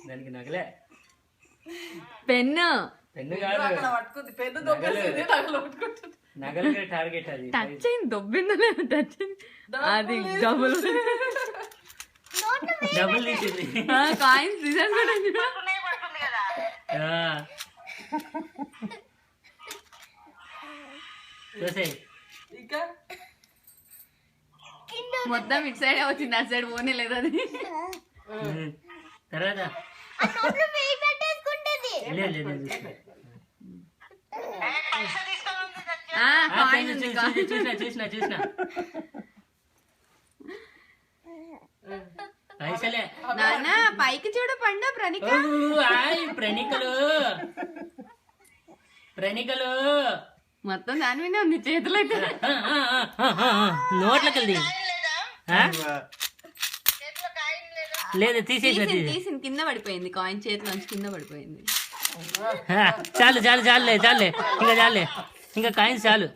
దానికి నగలే pen pen కాదు నగలు టార్గెట్ అది టచ్ అయింది దొబ్బిందో లేదు టచ్ అది డబుల్ డబుల్ తీసింది కాయిన్స్ సీజన్ కూడా చూసే మొత్తం ఇటు సైడ్ వచ్చింది అటు సైడ్ పోనీ లేదు అది తర్వాత చూసిన పైసలే నాన్న పైకి చూడ పండు ప్రణిక ప్రణికలు మొత్తం దాని మీద ఉంది చేతులు అయితే నోట్లకి వెళ్ళి లేదు తీసేసి తీసింది కింద పడిపోయింది కాయిన్ చేతిలో నుంచి కింద పడిపోయింది చాలే ఇంకా చాలే ఇంకా కాయిన్స్ చాలు